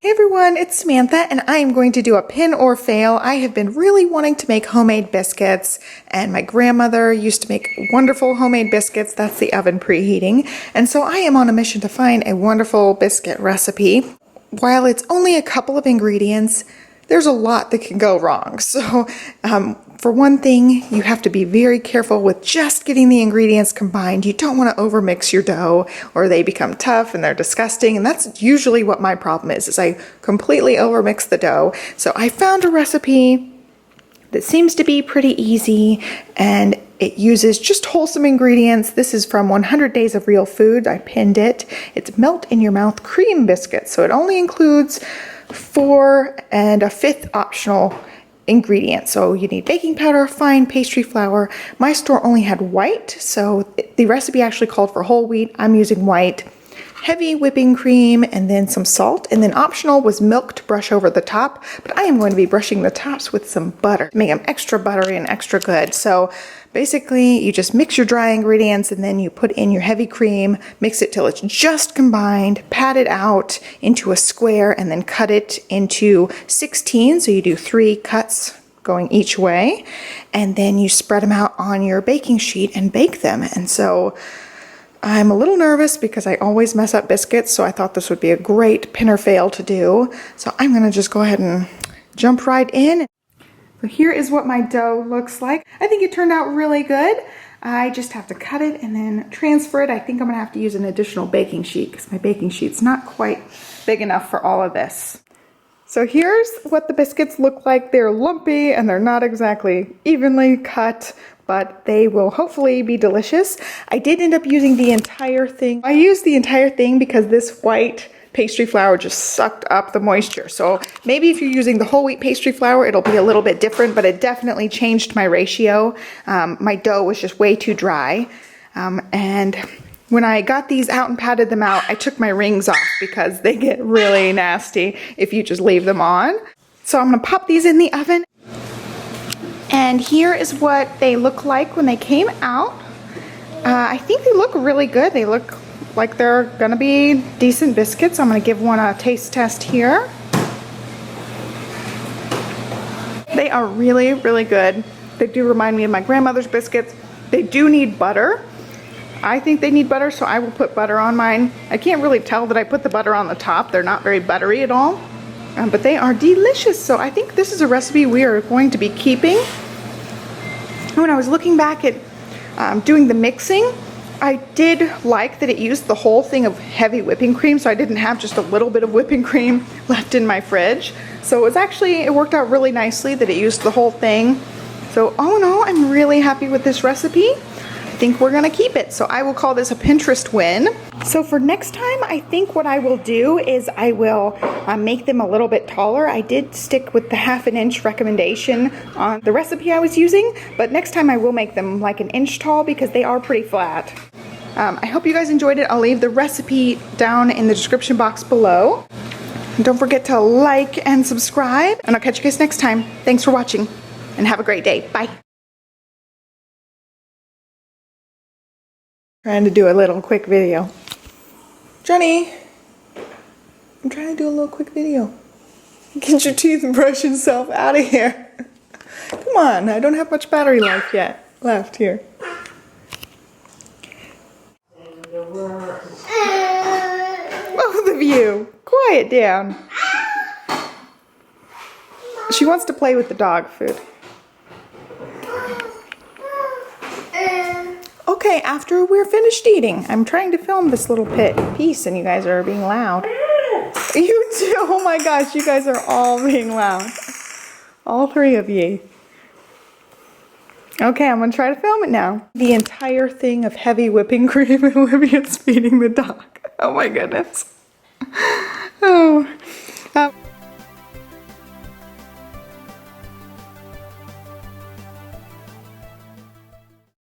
Hey everyone, it's Samantha and I am going to do a pin or fail. I have been really wanting to make homemade biscuits, and my grandmother used to make wonderful homemade biscuits. That's the oven preheating. And so I am on a mission to find a wonderful biscuit recipe. While it's only a couple of ingredients, there's a lot that can go wrong. So for one thing, you have to be very careful with just getting the ingredients combined. You don't want to overmix your dough or they become tough and they're disgusting. And that's usually what my problem is I completely overmix the dough. So I found a recipe that seems to be pretty easy and it uses just wholesome ingredients. This is from 100 Days of Real Food. I pinned it. It's melt in your mouth cream biscuits. So it only includes 4 and a 5th optional ingredient. So you need baking powder, fine pastry flour. My store only had white, so the recipe actually called for whole wheat. I'm using white. Heavy whipping cream and then some salt, and then optional was milk to brush over the top, but I am going to be brushing the tops with some butter to make them extra buttery and extra good. So basically you just mix your dry ingredients and then you put in your heavy cream, mix it till it's just combined, pat it out into a square and then cut it into 16. So you do 3 cuts going each way, and then you spread them out on your baking sheet and bake them. And so I'm a little nervous because I always mess up biscuits, so I thought this would be a great pin or fail to do. So I'm gonna just go ahead and jump right in. So here is what my dough looks like. I think it turned out really good. I just have to cut it and then transfer it. I think I'm gonna have to use an additional baking sheet because my baking sheet's not quite big enough for all of this. So here's what the biscuits look like. They're lumpy and they're not exactly evenly cut, but they will hopefully be delicious. I did end up using the entire thing. I used the entire thing because this white pastry flour just sucked up the moisture. So maybe if you're using the whole wheat pastry flour, it'll be a little bit different, but it definitely changed my ratio. My dough was just way too dry. And when I got these out and patted them out, I took my rings off because they get really nasty if you just leave them on. So I'm gonna pop these in the oven. And here is what they look like when they came out. I think they look really good. They look like they're gonna be decent biscuits. I'm gonna give one a taste test here. They are really, really good. They do remind me of my grandmother's biscuits. They do need butter. I think they need butter, so I will put butter on mine. I can't really tell that I put the butter on the top. They're not very buttery at all, but they are delicious. So I think this is a recipe we are going to be keeping. When I was looking back at doing the mixing, I did like that it used the whole thing of heavy whipping cream, so I didn't have just a little bit of whipping cream left in my fridge. So it worked out really nicely that it used the whole thing. So all in all, I'm really happy with this recipe. I think we're gonna keep it. So I will call this a Pinterest win. So for next time, I think what I will do is I will make them a little bit taller. I did stick with the 1/2 inch recommendation on the recipe I was using, but next time I will make them like 1 inch tall because they are pretty flat. I hope you guys enjoyed it. I'll leave the recipe down in the description box below. And don't forget to like and subscribe, and I'll catch you guys next time. Thanks for watching and have a great day. Bye. Trying to do a little quick video. Johnny, I'm trying to do a little quick video. Get your teeth and brush yourself out of here. Come on, I don't have much battery life yet left here. Both of you, quiet down. She wants to play with the dog food. Okay, after we're finished eating, I'm trying to film this little piece and you guys are being loud. You too, oh my gosh, you guys are all being loud. All 3 of you. Okay, I'm gonna try to film it now. The entire thing of heavy whipping cream and Olivia's feeding the dog. Oh my goodness. Oh.